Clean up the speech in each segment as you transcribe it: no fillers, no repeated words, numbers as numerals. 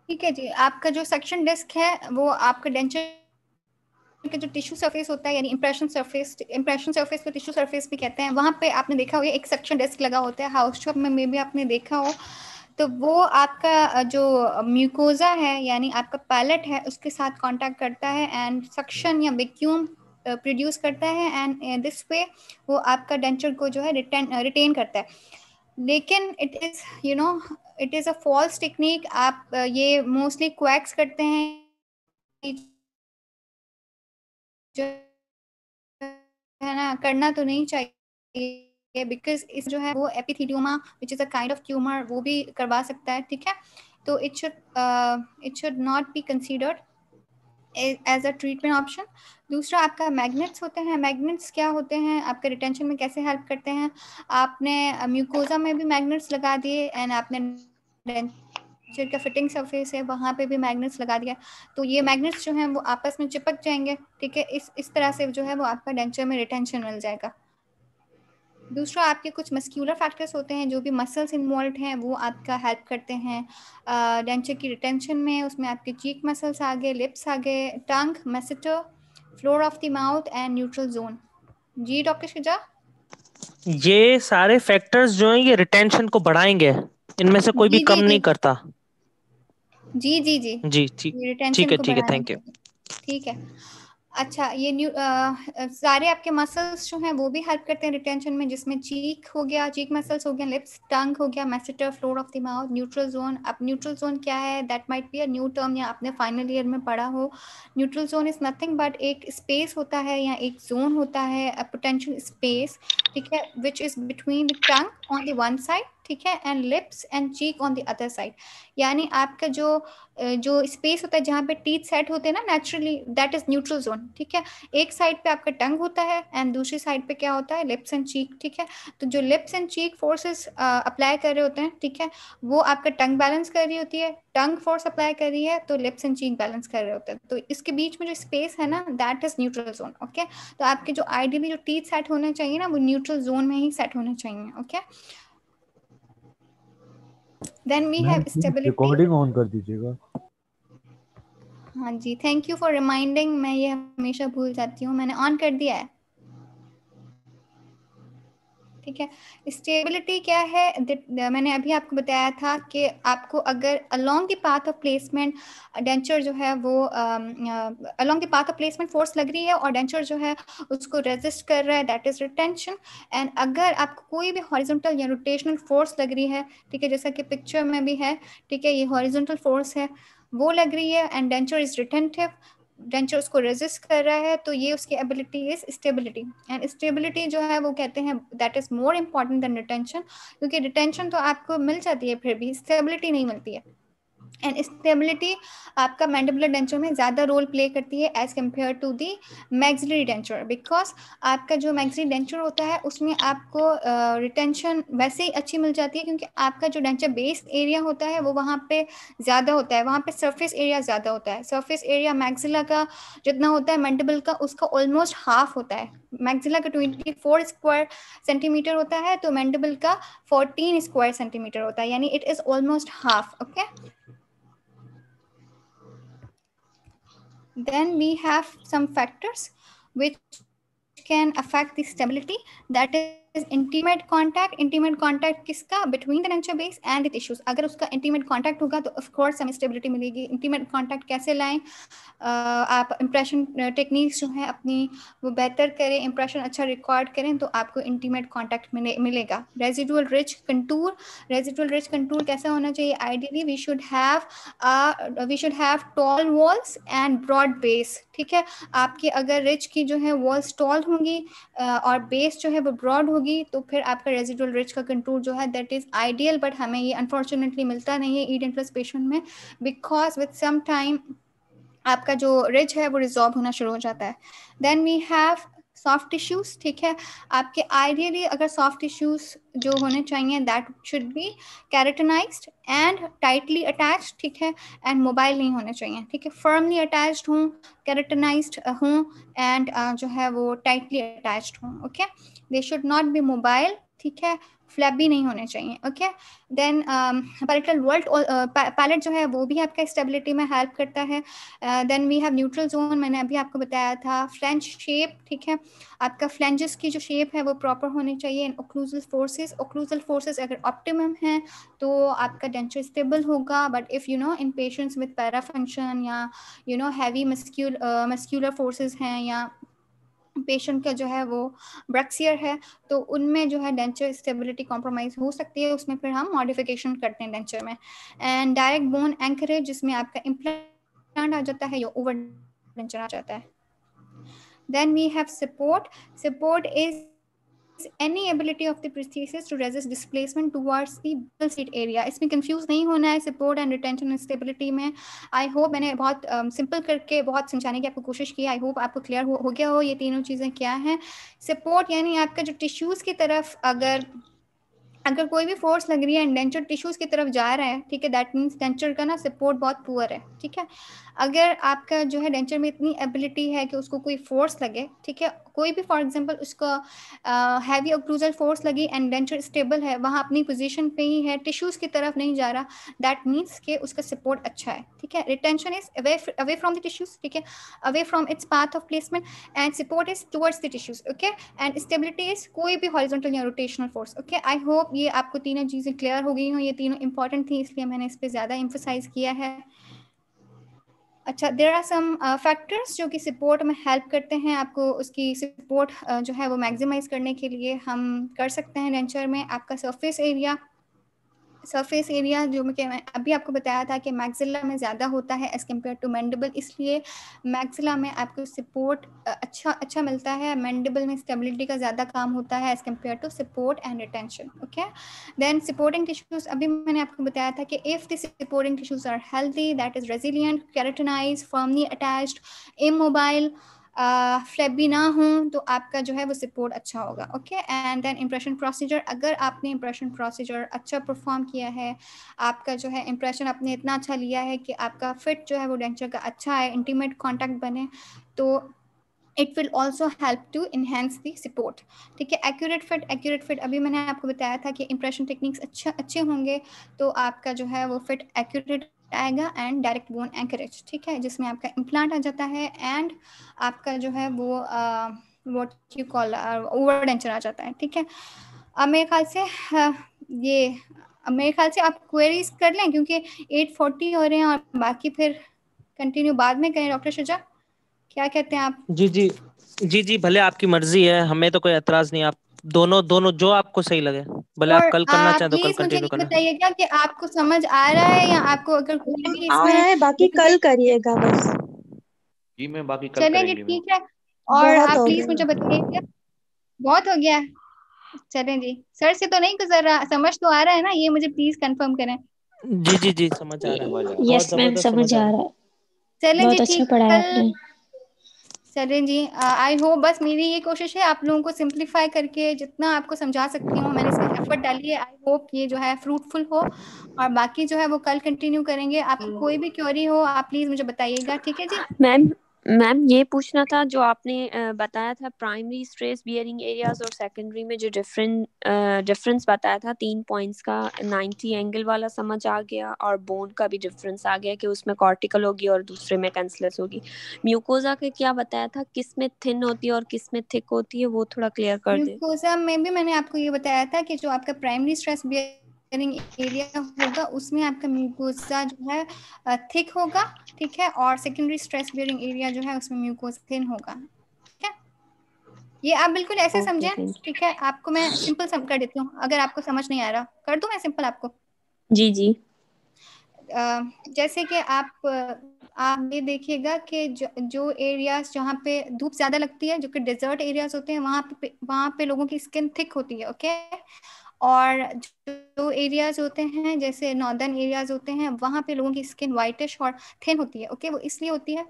ठीक है जी, आपका जो सेक्शन डिस्क है वो आपका डेंचर का जो टिश्यू सरफेस होता है, यानी इंप्रेशन सरफेस को टिश्यू सरफेस भी कहते हैं, वहाँ पे आपने देखा होगा एक सेक्शन डिस्क लगा होता है, हाउस शॉप में मे भी आपने देखा हो। तो वो आपका जो म्यूकोजा है यानी आपका पैलेट है उसके साथ कांटेक्ट करता है एंड सक्शन या वैक्यूम प्रोड्यूस करता है एंड दिस वे वो आपका डेंचर को जो है रिटेन करता है। लेकिन it is a false technique. आप ये मोस्टली क्वैक्स करते हैं, जो है ना, करना तो नहीं चाहिए बिकॉज इस जो है वो epithelioma which is a kind of tumour वो भी करवा सकता है। ठीक है, तो it should not be considered as a treatment option. दूसरा आपका मैग्नेट्स होते हैं। मैग्नेट्स क्या होते हैं, आपके रिटेंशन में कैसे हेल्प करते हैं? आपने म्यूकोजा में भी मैग्नेट्स लगा दिए एंड आपने डेंचर का फिटिंग सरफेस है वहाँ पे भी मैग्नेट्स लगा दिया, तो ये मैग्नेट्स जो हैं वो आपस में चिपक जाएंगे। ठीक है, इस तरह से जो है वो आपका डेंचर में रिटेंशन मिल जाएगा। दूसरा आपके कुछ मस्क्यूलर फैक्टर्स होते हैं, जो भी मसल्स इन्वॉल्व हैं वो आपका हेल्प करते हैं डेंचर की रिटेंशन में। उसमें आपके चीक मसल्स आ गए, लिप्स आ गए, tongue, masseter, floor of the mouth and neutral zone. जी डॉक्टर शुजा। ये सारे फैक्टर्स जो हैं ये रिटेंशन को बढ़ाएंगे, इनमें से कोई भी जी कम जी जी नहीं करता। जी जी जी जी ठीक। ये रिटेंशन ठीक है को ठीक है, थैंक यू। बढ़ाएंगे। ठीक है। अच्छा, ये सारे आपके मसल्स जो हैं वो भी हेल्प करते हैं रिटेंशन में, जिसमें चीक हो गया, चीक मसल्स हो गया, लिप्स, टंग हो गया, masseter, floor of the mouth, neutral zone. अब न्यूट्रल जोन क्या है, that might be a new term या आपने फाइनल ईयर में पढ़ा हो। Neutral zone is nothing but एक स्पेस होता है या एक जोन होता है, अ पोटेंशियल स्पेस, ठीक है, which is between the tongue on the one side, ठीक है, and lips and cheek on the other side. यानी आपका जो स्पेस होता है जहाँ पे टीथ सेट होते हैं ना naturally, that is neutral zone. ठीक है, एक साइड पे आपका टंग होता है एंड दूसरी साइड पे क्या होता है, लिप्स एंड चीक। ठीक है, तो जो lips and cheek forces apply कर रहे होते हैं, ठीक है, वो आपका टंग बैलेंस कर रही होती है, टंग फोर्स अप्लाई कर रही है तो लिप्स एंड चीक बैलेंस कर रहे होते हैं। तो इसके बीच में जो स्पेस है ना, that is neutral zone. Okay, तो आपके जो आइडियली जो टीथ सेट होने चाहिए ना, वो न्यूट्रल जोन में ही सेट होने चाहिए। Okay, then we ma'am have please stability. Recording on कर दीजिएगा। हाँ जी, थैंक यू फॉर रिमाइंडिंग, मैं ये हमेशा भूल जाती हूँ, मैंने ऑन कर दिया है। ठीक है, स्टेबिलिटी क्या है, मैंने अभी आपको बताया था कि आपको अगर along the path of placement denture जो है वो along the path of placement force लग रही है और डेंचर जो है उसको रेजिस्ट कर रहा है, दैट इज रिटेंशन। एंड अगर आपको कोई भी हॉरिजॉन्टल या रोटेशनल फोर्स लग रही है, ठीक है, जैसा कि पिक्चर में भी है, ठीक है, ये हॉरिजॉन्टल फोर्स है वो लग रही है and denture is retentive, denture उसको रेजिस्ट कर रहा है, तो ये उसकी ability is stability. And stability जो है वो कहते हैं that is more important than retention, क्योंकि रिटेंशन तो आपको मिल जाती है फिर भी स्टेबिलिटी नहीं मिलती है। एंड स्टेबिलिटी आपका मैंडिबुलर डेंचर में ज़्यादा रोल प्ले करती है as compare to the maxillary denture, because आपका जो मैक्सिलरी डेंचर होता है उसमें आपको रिटेंशन वैसे ही अच्छी मिल जाती है, क्योंकि आपका जो डेंचर बेस एरिया होता है वो वहाँ पे ज़्यादा होता है, वहाँ पे सरफेस एरिया ज़्यादा होता है। सरफेस एरिया मैक्सिला का जितना होता है मैंडिबल का उसका ऑलमोस्ट हाफ होता है। मैक्सिला का 24 स्क्वायर सेंटीमीटर होता है तो मैंडिबल का 14 स्क्वायर सेंटीमीटर होता है, यानी it is almost half. Okay, then we have some factors which can affect the stability, that is intimate contact। intimate contact किसका, between the denture base and the tissues। अगर उसका intimate contact होगा तो of course हमें stability मिलेगी। intimate contact कैसे लाएं, आप इम्प्रेशन टेक्निक्स जो हैं अपनी वो बेहतर करें, इम्प्रेशन अच्छा रिकॉर्ड करें तो आपको इंटीमेट कॉन्टैक्ट मिलेगा। Residual ridge contour, residual ridge contour कैसा होना चाहिए, ideally we should have tall walls and broad base. ठीक है, आपकी अगर रिच की जो है वॉल्स टॉल होंगी और बेस जो है वो ब्रॉड होगी तो फिर आपका रेजिडुअल रिच का कंटूर जो है दैट इज़ आइडियल, बट हमें ये अनफॉर्चुनेटली मिलता नहीं है ईडेंटलेस पेशेंट में, बिकॉज विथ सम टाइम आपका जो रिज है वो रिजॉल्व होना शुरू हो जाता है। Then we have soft tissues. ठीक है, आपके आइडियली अगर सॉफ्ट टिश्यूज जो होने चाहिए that should be keratinized and tightly attached, ठीक है, एंड मोबाइल नहीं होने चाहिए। ठीक है, फर्मली अटैच्ड हूँ, कैरेटनाइज्ड हूँ एंड जो है वो टाइटली अटैच्ड हूँ। Okay, they should not be mobile ठीक है, फ्लैबी नहीं होने चाहिए। Okay, then palatal vault, palate जो है वो भी आपका स्टेबिलिटी में हेल्प करता है। Then we have neutral zone, मैंने अभी आपको बताया था। फ्लेंज शेप, ठीक है, आपका फ्लेंजेस की जो शेप है वो प्रॉपर होनी चाहिए। एंड ओक्लूजल फोर्सेस अगर ऑप्टिमम है तो आपका डेंचर स्टेबल होगा। But if you know in patients with para function या you know heavy muscular forces हैं या पेशेंट का जो है वो ब्रैक्सियर है, तो उनमें जो है डेंचर स्टेबिलिटी कॉम्प्रोमाइज हो सकती है, उसमें फिर हम मॉडिफिकेशन करते हैं डेंचर में। एंड डायरेक्ट बोन एंकरेज, जिसमें आपका इम्प्लांट आ जाता है या ओवर डेंचर आ जाता है। Then we have support is any ability of the prosthesis to resist displacement towards the basal seat area। इसमें कंफ्यूज नहीं होना है सपोर्ट एंड रिटेंशन स्टेबिलिटी में। आई होप मैंने बहुत सिंपल करके बहुत समझाने की आपको कोशिश की। आई होप आपको क्लियर हो गया हो ये तीनों चीज़ें क्या हैं। सपोर्ट यानी आपका जो टिश्यूज़ की तरफ अगर कोई भी फोर्स लग रही है डेंचर टिश्यूज की तरफ जा रहा है, ठीक है, दैट मीन्स डेंचर का ना सपोर्ट बहुत पुअर है। ठीक है, अगर आपका जो है डेंचर में इतनी एबिलिटी है कि उसको कोई फोर्स लगे, ठीक है, कोई भी फॉर एग्जांपल उसका हैवी ऑक्लूजल फोर्स लगी एंड डेंचर स्टेबल है, वहाँ अपनी पोजीशन पे ही है, टिश्यूज की तरफ नहीं जा रहा, दैट मीन्स कि उसका सपोर्ट अच्छा है। ठीक है, retention is away from the tissues, ठीक है, away from its path of placement, and support is towards the tissues. Okay, and stability is कोई भी हॉरिजॉन्टल या rotational force. Okay, I hope ये आपको तीनों चीज़ें क्लियर हो गई हों। ये तीनों इंपॉर्टेंट थी इसलिए मैंने इस पर ज़्यादा एम्फोसाइज किया है। अच्छा, देयर आर सम फैक्टर्स जो कि सपोर्ट में हेल्प करते हैं आपको, उसकी सपोर्ट जो है वो मैक्सिमाइज करने के लिए हम कर सकते हैं डेंचर में। आपका सरफेस एरिया जो मैं अभी आपको बताया था कि मैक्सिला में ज़्यादा होता है एज़ कम्पेयर टू मैंडिबल, इसलिए मैक्सिला में आपको सपोर्ट अच्छा मिलता है। मैंडिबल में स्टेबिलिटी का ज़्यादा काम होता है as compared to support and retention. Okay, then supporting tissues, अभी मैंने आपको बताया था कि if the supporting tissues are healthy, that is resilient, keratinize, firmly attached, immobile, flabby ना हो, तो आपका जो है वो सपोर्ट अच्छा होगा। Okay, and then impression procedure, अगर आपने इम्प्रेशन प्रोसीजर अच्छा परफॉर्म किया है, आपका जो है इम्प्रेशन आपने इतना अच्छा लिया है कि आपका फिट जो है वो डेंचर का अच्छा है, इंटीमेट कॉन्टैक्ट बने, तो it will also help to enhance the support. ठीक है, एक्यूरेट फिट अभी मैंने आपको बताया था कि इम्प्रेशन टेक्निक्स अच्छे होंगे तो आपका जो है वो फिट एक्यूरेट आएगा। एंड डायरेक्ट बोन एंकरेज, ठीक है, जिसमें आपका इम्प्लांट आ जाता है एंड आपका जो है वो what you call over denture आ जाता है। ठीक है, अब मेरे ख्याल से आप क्वेरीज कर लें क्योंकि 8:40 हो रहे हैं और बाकी फिर कंटिन्यू बाद में करें। डॉक्टर शुजा, क्या कहते हैं आप? जी जी, जी भले आपकी मर्जी है, हमें तो कोई एतराज नहीं। आप दोनों दोनों जो आपको सही लगे, भले आप और कल करना चाहें तो कल प्लीज मुझे कंटिन्यू ये करें। बताइएगा कि आपको समझ आ रहा है या आपको अगर कोई भी आ रहा इसमें है, बाकी कल करिएगा बस। जी मैं बाकी कल चलें जी, करेंगे मैम। ठीक है। और बहुत आप हो प्लीज मुझे गया। बताइएगा, बहुत हो गया। चलें जी, सर से तो नहीं गुजर रहा, समझ तो आ रहा है ना, ये मुझे प्लीज कंफर्म करें। जी समझ आ रहा है, समझ आ रहा है। बहुत यस मैम, जबरदस्त समझ समझ आ आ रहा रहा है। चलें जी, बहुत अच्छा ठीक, पढ़ाया कल आपने। चलें जी। आई होप, बस मेरी ये कोशिश है आप लोगों को सिंप्लीफाई करके जितना आपको समझा सकती हूँ मैंने इसमें एफर्ट डाली है। आई होप ये जो है फ्रूटफुल हो, और बाकी जो है वो कल कंटिन्यू करेंगे। आपको कोई भी क्वेरी हो आप प्लीज मुझे बताइएगा, ठीक है जी। मैम मैम ये पूछना था, जो आपने बताया था प्राइमरी स्ट्रेस बियरिंग एरियाज और सेकेंडरी में जो डिफरेंस बताया था 3 पॉइंट्स का, 90 एंगल वाला समझ आ गया, और बोन का भी डिफरेंस आ गया कि उसमें कॉर्टिकल होगी और दूसरे में कैंसलस होगी। म्यूकोजा के क्या बताया था, किस में थिन होती है और किस में थिक होती है, वो थोड़ा क्लियर कर दे। म्यूकोसा में भी मैंने आपको ये बताया था कि जो आपका प्राइमरी स्ट्रेस बियरिंग एरिया होगा उसमें आपका म्यूकोसा जो है थिक होगा, ठीक है, और सेकेंडरी स्ट्रेस बियरिंग एरिया जो है उसमें म्यूकोसा थिन होगा। ठीक है, ये आप बिल्कुल ऐसे ओके, समझें। थैंक ठीक है, आपको मैं सिंपल कर देती हूँ, अगर आपको समझ नहीं आ रहा कर दूं मैं सिंपल आपको। यू। जी जी। जैसे कि आप ये देखिएगा कि जो एरियाज जहाँ पे धूप ज़्यादा लगती है, जो कि डेजर्ट एरियाज होते हैं, वहाँ पे लोगों की स्किन थिक होती है। ओके, और जो एरियाज होते हैं जैसे नॉर्दर्न एरियाज होते हैं वहाँ पे लोगों की स्किन वाइटिश और थिन होती है। ओके, वो इसलिए होती है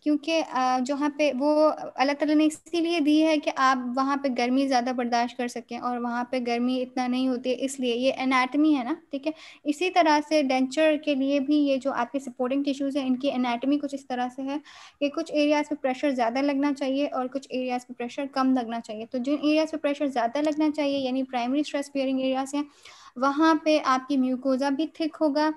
क्योंकि जहाँ पे वो अल्लाह ताला ने इसीलिए दी है कि आप वहाँ पे गर्मी ज़्यादा बर्दाश्त कर सकें, और वहाँ पे गर्मी इतना नहीं होती है, इसलिए ये एनाटमी है ना, ठीक है। इसी तरह से डेंचर के लिए भी ये जो आपके सपोर्टिंग टिश्यूज़ हैं इनकी एनाटमी कुछ इस तरह से है कि कुछ एरियाज़ पे प्रेशर ज़्यादा लगना चाहिए और कुछ एरियाज़ पे प्रेशर कम लगना चाहिए। तो जिन एरियाज़ पे प्रेशर ज़्यादा लगना चाहिए यानी प्राइमरी स्ट्रेस बियरिंग एरियाज़ हैं, वहाँ पे आपकी म्यूकोजा भी थिक होगा,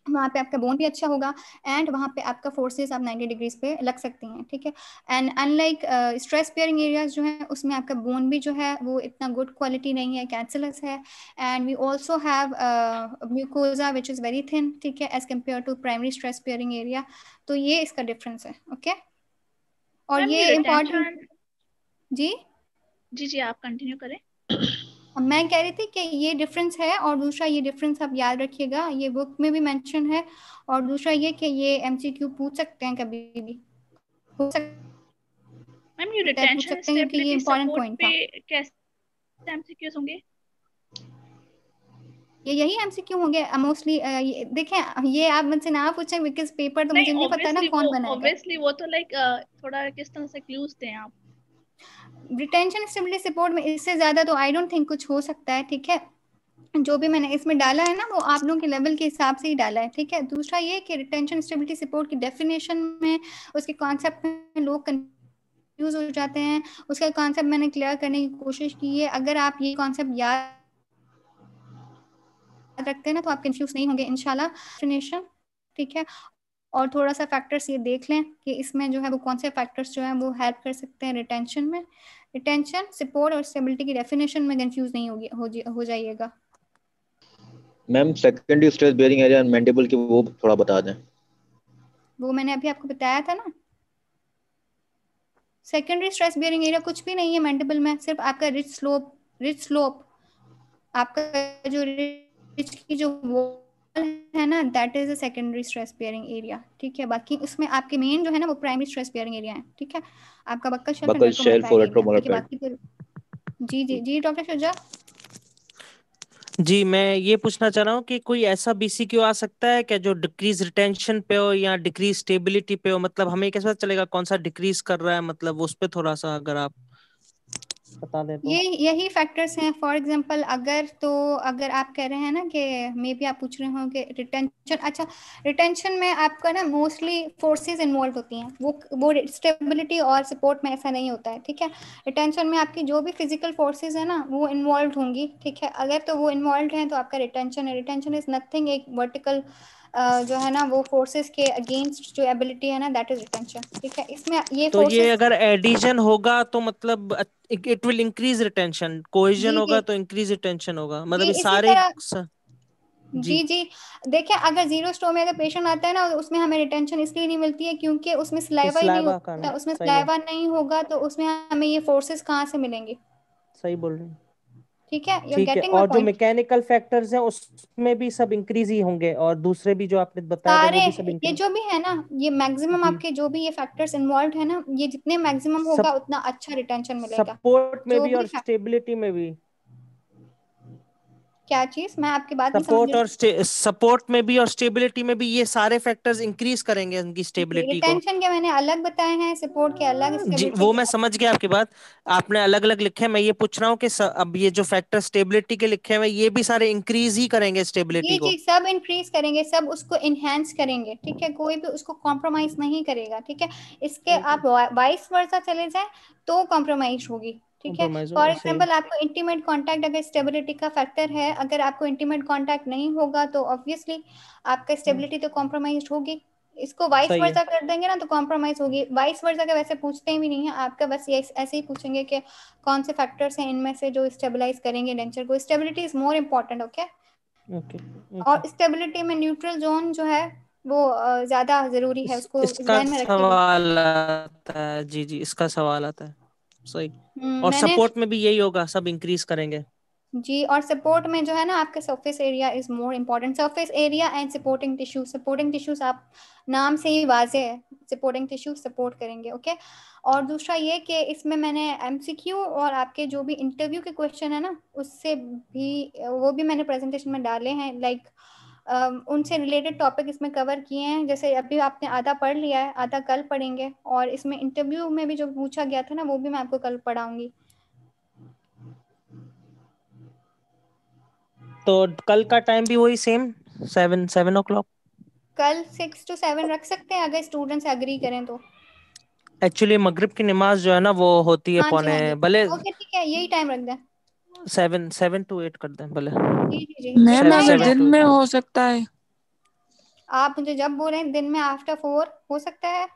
वहाँ पे आपका बोन भी अच्छा होगा, एंड वहाँ पे आपका फोर्सेस आप 90 डिग्रीज पे लग सकती हैं, ठीक है। And unlike stress bearing areas जो है उसमें आपका बोन भी जो है वो इतना गुड क्वालिटी नहीं है, कैंसलस है, and we also have mucosa which is very thin, ठीक है, as compare to primary stress bearing area. तो ये इसका डिफरेंस है, ओके। और मैम ये ये इम्पॉर्टेंट रिटेंशन, जी जी जी आप कंटिन्यू करें। अब मैं कह रही थी कि ये डिफरेंस है, और दूसरा ये डिफरेंस आप याद रखिएगा, ये बुक में भी मेंशन है, और दूसरा ये कि ये एमसीक्यू पूछ सकते हैं, कभी भी हो मैम ये सकता है, पूछ रिटेंशन सकते हैं, क्योंकि ये स्टेबिलिटी इम्पोर्टेंट सपोर्ट पॉइंट पे था। कैसे एमसीक्यूज होंगे? ये यही एमसीक्यू होंगे मोस्टली। देखें, ये आप मुझसे ना पूछें बिकॉज पेपर तो नहीं मुझे नहीं पता ना कौन बनाएगा। ऑब्वियसली वो तो लाइक थोड़ा किस तरह से क्लूज दें आप। रिटेंशन स्टेबिलिटी सपोर्ट में इससे ज्यादा तो आई डोंट थिंक कुछ हो सकता है, ठीक है। जो भी मैंने इसमें डाला है ना वो आप लोगों के लेवल के हिसाब से ही डाला है, ठीक है। दूसरा ये कि रिटेंशन स्टेबिलिटी सपोर्ट की डेफिनेशन में, उसके कॉन्सेप्ट में लोग कंफ्यूज हो जाते हैं। उसका कॉन्सेप्ट मैंने क्लियर करने की कोशिश की है। अगर आप ये कॉन्सेप्ट याद रखते हैं ना तो आप कंफ्यूज नहीं होंगे इंशाल्लाह। डेफिनेशन, ठीक है। और थोड़ा सा फैक्टर्स ये देख लें कि इसमें जो है वो कौन से फैक्टर्स जो हैं वो हेल्प कर सकते हैं रिटेंशन में। रिटेंशन, सपोर्ट और स्टेबिलिटी की डेफिनेशन में कंफ्यूज नहीं हो जाइएगा। Ma'am secondary stress bearing area mandible की वो थोड़ा बता दें। वो मैंने अभी आपको बताया था ना। सेकेंडरी स्ट्रेस बियरिंग एरिया कुछ भी नहीं है मैंडिबल में, सिर्फ आपका रिच स्लोप आपका जो रिच की जो वॉल है ना, that is a secondary stress bearing area, ठीक है। बाकी उसमें आपके मेन जो है ना वो प्राइमरी स्ट्रेस बियरिंग एरिया है, ठीक है। आपका buccal shelf and buccal retromolar shelf pad और एरिया, रेट्रोमोलर ठीक है। पैड। बाकी फिर जी जी जी डॉक्टर शुजा। जी, मैं ये पूछना चाह रहा हूँ कि कोई ऐसा बीसीक्यू आ सकता है क्या जो डिक्रीज रिटेंशन पे हो या डिक्रीज स्टेबिलिटी पे हो? मतलब हमें कैसे पता चलेगा कौन सा डिक्रीज कर रहा है? मतलब उस पे थोड़ा सा अगर आप बता दें तो। ये यही फैक्टर्स हैं। फॉर एग्जांपल अगर आप कह रहे हैं ना कि मे बी आप पूछ रहे हो कि रिटेंशन, अच्छा, रिटेंशन में आपका ना मोस्टली फोर्सेस इन्वॉल्व होती हैं, वो स्टेबिलिटी और सपोर्ट में ऐसा नहीं होता है, ठीक है। रिटेंशन में आपकी जो भी फिजिकल फोर्सेस है ना वो इन्वॉल्व होंगी, ठीक है। अगर तो वो इन्वॉल्व हैं तो आपका रिटेंशन है। रिटेंशन इज नथिंग, एक वर्टिकल जो है ना वो फोर्सेस के अगेंस्ट जो एबिलिटी है ना, दैट इज रिटेंशन, ठीक है। इसमें ये तो ये फोर्सेस, अगर एडिशन होगा तो मतलब it will increase retention, cohesion जी जी होगा तो इंक्रीज रिटेंशन होगा, मतलब जी ये इसी सारे तरह, जी। जी जी। देखिए, अगर जीरो स्टोर में अगर पेशेंट आता है ना उसमें हमें रिटेंशन इसलिए नहीं मिलती है क्योंकि उसमें इस सलाइवा ही नहीं लाइवा का होता, नहीं उसमें सही है, सलाइवा नहीं होगा तो उसमें हमें ये फोर्सेस कहाँ से मिलेंगी, सही बोल रहे हैं। ठीक है। यू आर ठीक है, गेटिंग माय और जो पॉइंट। मैकेनिकल फैक्टर्स हैं उसमें भी सब इंक्रीज ही होंगे, और दूसरे भी जो आपने बताए थे सारे वो भी सब ये इंक्रीज। जो भी है ना, ये मैक्सिमम जी। आपके जो भी ये फैक्टर्स इन्वॉल्व है ना, ये जितने मैक्सिमम होगा सब उतना अच्छा रिटेंशन मिलेगा। सपोर्ट में जो भी भी और स्टेबिलिटी में भी। क्या चीज, मैं आपकी बात नहीं समझ रही। सपोर्ट में भी और स्टेबिलिटी में भी ये सारे फैक्टर्स इंक्रीज करेंगे उनकी स्टेबिलिटी को। रिटेंशन के मैंने अलग बताए हैं, सपोर्ट के अलग, जी, स्टेबिलिटी वो के मैं अलग। समझ गया आपकी बात। आपने अलग अलग लिखे हैं, मैं ये पूछ रहा हूँ कि अब ये जो फैक्टर स्टेबिलिटी के लिखे हैं ये भी सारे इंक्रीज ही करेंगे स्टेबिलिटी जी को। जी, सब इंक्रीज करेंगे, सब उसको इनहेंस करेंगे, ठीक है। कोई भी उसको कॉम्प्रोमाइज नहीं करेगा, ठीक है। इसके ओके, आप वाइस वर्सा चले जाए तो कॉम्प्रोमाइज होगी, ठीक है। कॉम्प्रोमाइज फॉर होगा, सही है। एग्जांपल आपको इंटीमेट कांटेक्ट अगर स्टेबिलिटी का फैक्टर है, अगर आपको इंटीमेट कांटेक्ट नहीं होगा तो ऑब्वियसली आपका स्टेबिलिटी तो कॉम्प्रोमाइज होगी। इसको वाइस सही है। वर्सा कर देंगे ना तो कॉम्प्रोमाइज होगी। वाइस वर्सा का वैसे पूछते भी नहीं है आपका, बस ये ऐसे ही पूछेंगे कि कौन से फैक्टर्स हैं इनमें से जो स्टेबलाइज करेंगे डेंचर को। Stability is more important, okay. Okay okay. और स्टेबिलिटी में न्यूट्रल जोन जो है वो ज्यादा जरूरी है, उसको इस इसका ध्यान में रखिएगा। सवाल आता है, जी जी, इसका सवाल आता है, सही। और मैंने सपोर्ट में भी यही होगा, सब इंक्रीज करेंगे। जी, और सपोर्ट में जो है ना आपका surface area is more important, surface area and supporting tissue. Supporting tissues आप नाम से ही वाजे है, सपोर्टिंग टिश्यू सपोर्ट करेंगे। ओके, और दूसरा ये कि इसमें मैंने एमसीक्यू और आपके जो भी इंटरव्यू के क्वेश्चन है ना उससे भी, वो भी मैंने प्रेजेंटेशन में डाले हैं, लाइक उनसे रिलेटेड टॉपिक इसमें कवर किए हैं। जैसे अभी आपने आधा पढ़ लिया है, आधा कल पढ़ेंगे, और इसमें इंटरव्यू में भी जो पूछा गया था ना वो भी मैं आपको कल पढ़ाऊंगी। तो कल का टाइम भी वही सेम 7 o'clock? कल 6 to 7 रख सकते हैं अगर स्टूडेंट्स एग्री करें तो। एक्चुअली मगरिब की नमाज जो है ना वो होती है हाँ जी, हाँ जी, भले ओके ठीक है, यही टाइम रख दें। 7 to 8 कर दें भले। जी जी जी, मैम जितना अगर ही दिन में हो सकता है। आप मुझे जब बोलें, दिन में आफ्टर 4 हो सकता है।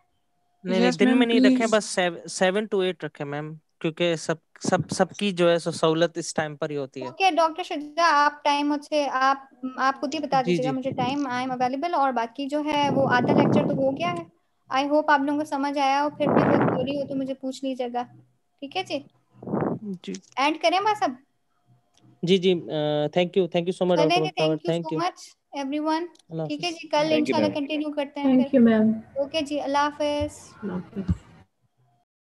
नहीं यस दिन मैम में नहीं रखें, प्लीज। बस 7 to 8 रखें मैम, क्योंकि सबकी जो है सहूलत इस टाइम पर ही होती है। ओके डॉक्टर शुजा, आप टाइम मुझसे आप खुद ही बता जी दीजिएगा जी मुझे टाइम, आई एम अवेलेबल। और बाकी जो है वो आधा लेक्चर तो हो गया है। आई होप आप लोगों को समझ आया हो, फिर भी कोई क्वेरी हो तो मुझे पूछ लीजिएगा। ठीक है जी, जी एंड करें मैं सब। जी जी। थैंक यू सो मच चलें doctor ji, flower, thank you thank so you. Much everyone. अल्लाह ठीक है हाफिज। जी, कल थैंक यू इंशाल्लाह मैम। कंटिन्यू करते हैं थैंक फिर। You ma'am. ओके जी, अल्लाह हाफिज। अल्लाह हाफिज।